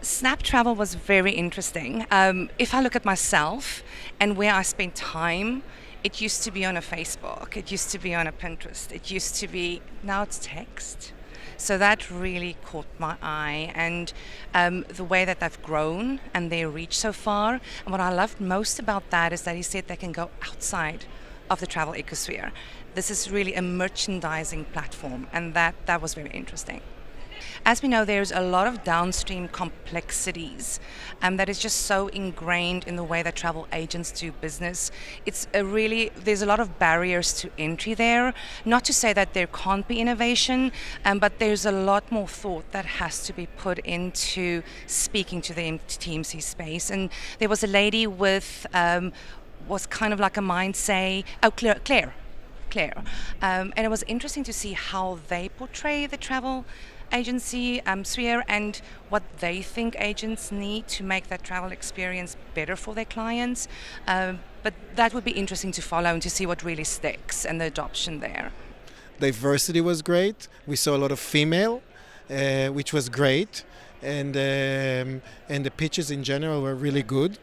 Snap travel was very interesting. If I look at myself and where I spend time, it used to be on a Facebook, it used to be on a Pinterest, it used to be, now it's text. So that really caught my eye, and the way that they've grown and their reach so far. And what I loved most about that is that he said they can go outside of the travel ecosphere. This is really a merchandising platform, and that was very interesting. As we know, there's a lot of downstream complexities that is just so ingrained in the way that travel agents do business. There's a lot of barriers to entry there. Not to say that there can't be innovation, but there's a lot more thought that has to be put into speaking to the TMC space. And there was a lady with, was kind of like a mind say, Claire. And it was interesting to see how they portray the travel agency sphere and what they think agents need to make that travel experience better for their clients. But that would be interesting to follow and to see what really sticks and the adoption there. Diversity was great. We saw a lot of female, which was great, and the pitches in general were really good.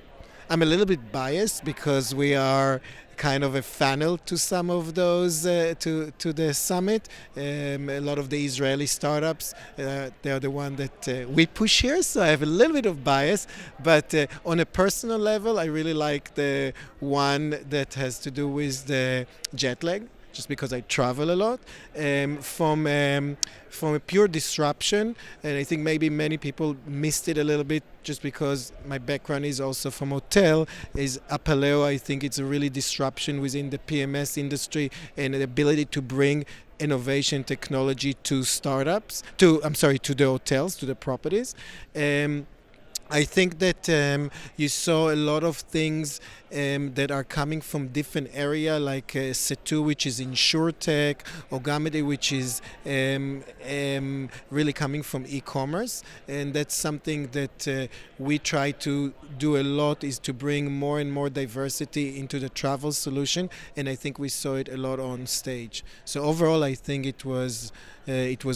I'm a little bit biased because we are kind of a funnel to some of those to the summit. A lot of the Israeli startups, they are the one that we push here, so I have a little bit of bias. But on a personal level, I really like the one that has to do with the jet lag, just because I travel a lot, from a pure disruption. And I think maybe many people missed it a little bit just because my background is also from hotel, is Apaleo. I think it's a really disruption within the PMS industry and the ability to bring innovation technology to startups, to the hotels, to the properties. I think that you saw a lot of things that are coming from different area, like Setu, which is InsurTech, Ogamedy, which is really coming from e-commerce, and that's something that we try to do a lot, is to bring more and more diversity into the travel solution, and I think we saw it a lot on stage. So overall, I think it was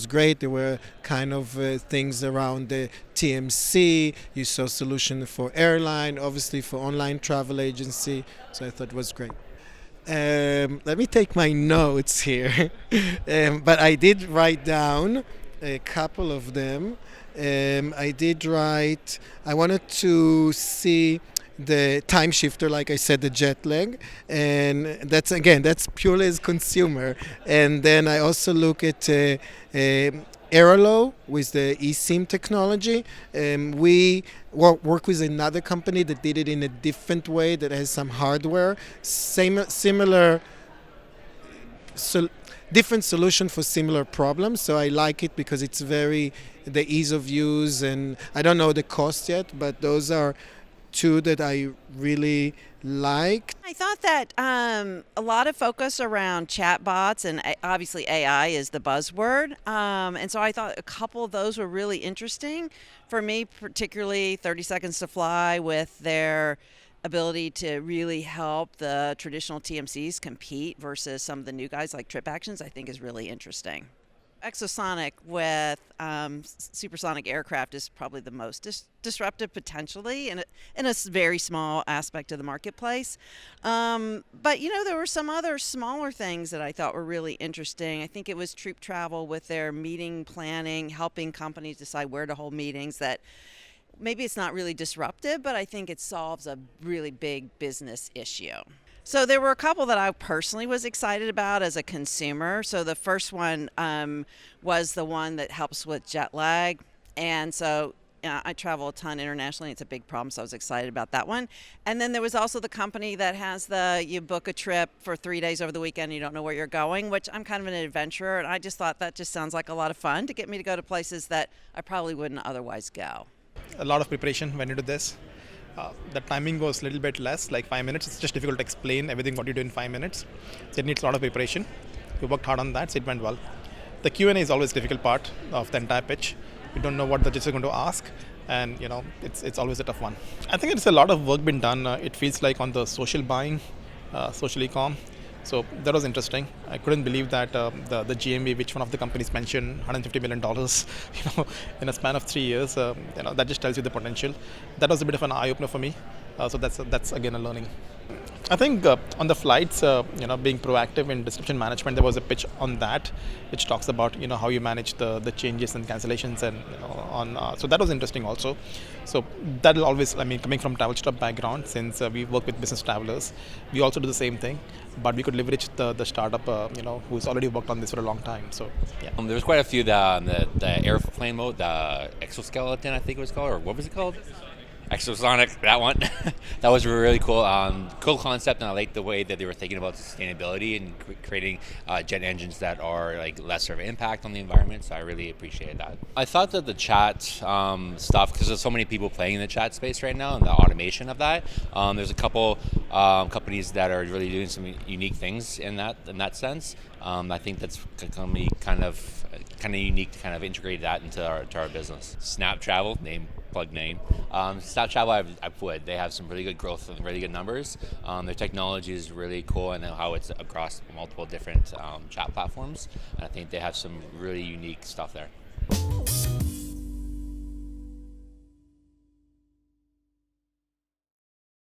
great. There were kind of things around the TMC. You saw solution for airline, obviously for online travel agency. So I thought it was great. Let me take my notes here. But I did write down a couple of them. I wanted to see the time shifter, like I said, the jet lag, and that's purely as consumer. And then I also look at Aerolo with the eSIM technology. We work with another company that did it in a different way, that has some hardware, similar. Different solution for similar problems, so I like it because it's the ease of use, and I don't know the cost yet, but those are two that I really liked. I thought that a lot of focus around chatbots, and obviously AI is the buzzword, and so I thought a couple of those were really interesting. For me, particularly 30 Seconds to Fly, with their ability to really help the traditional TMCs compete versus some of the new guys like Trip Actions, I think is really interesting. Exosonic with supersonic aircraft is probably the most disruptive potentially in a very small aspect of the marketplace. But there were some other smaller things that I thought were really interesting. I think it was Troop Travel with their meeting planning, helping companies decide where to hold meetings. That maybe it's not really disruptive, but I think it solves a really big business issue. So there were a couple that I personally was excited about as a consumer. So the first one was the one that helps with jet lag. And so I travel a ton internationally. It's a big problem, so I was excited about that one. And then there was also the company that has you book a trip for 3 days over the weekend and you don't know where you're going, which I'm kind of an adventurer, and I just thought that just sounds like a lot of fun to get me to go to places that I probably wouldn't otherwise go. A lot of preparation went into this. The timing was a little bit less, like 5 minutes. It's just difficult to explain everything what you do in 5 minutes. So it needs a lot of preparation. We worked hard on that, so it went well. The Q&A is always a difficult part of the entire pitch. You don't know what the judges are going to ask, and it's always a tough one. I think it's a lot of work been done. It feels like on the social buying, social e-com. So that was interesting. I couldn't believe that the GMV, which one of the companies mentioned, $150 million, in a span of 3 years, that just tells you the potential. That was a bit of an eye opener for me. So that's again a learning. I think on the flights, being proactive in description management, there was a pitch on that, which talks about how you manage the changes and cancellations, and so that was interesting also. So that'll always, coming from travel startup background, since we work with business travelers, we also do the same thing, but we could leverage the startup, who's already worked on this for a long time. So yeah. There was quite a few the airplane mode, the exoskeleton, I think it was called, or what was it called? Exosonic, that one. That was really cool. Cool concept, and I like the way that they were thinking about sustainability and creating jet engines that are like lesser of an impact on the environment. So I really appreciated that. I thought that the chat stuff, because there's so many people playing in the chat space right now, and the automation of that. There's a couple companies that are really doing some unique things in that sense. I think that's going to be kind of unique to kind of integrate that into our business. Snap Travel, plug name. Snap Travel, I would. They have some really good growth and really good numbers. Their technology is really cool, and how it's across multiple different chat platforms. And I think they have some really unique stuff there.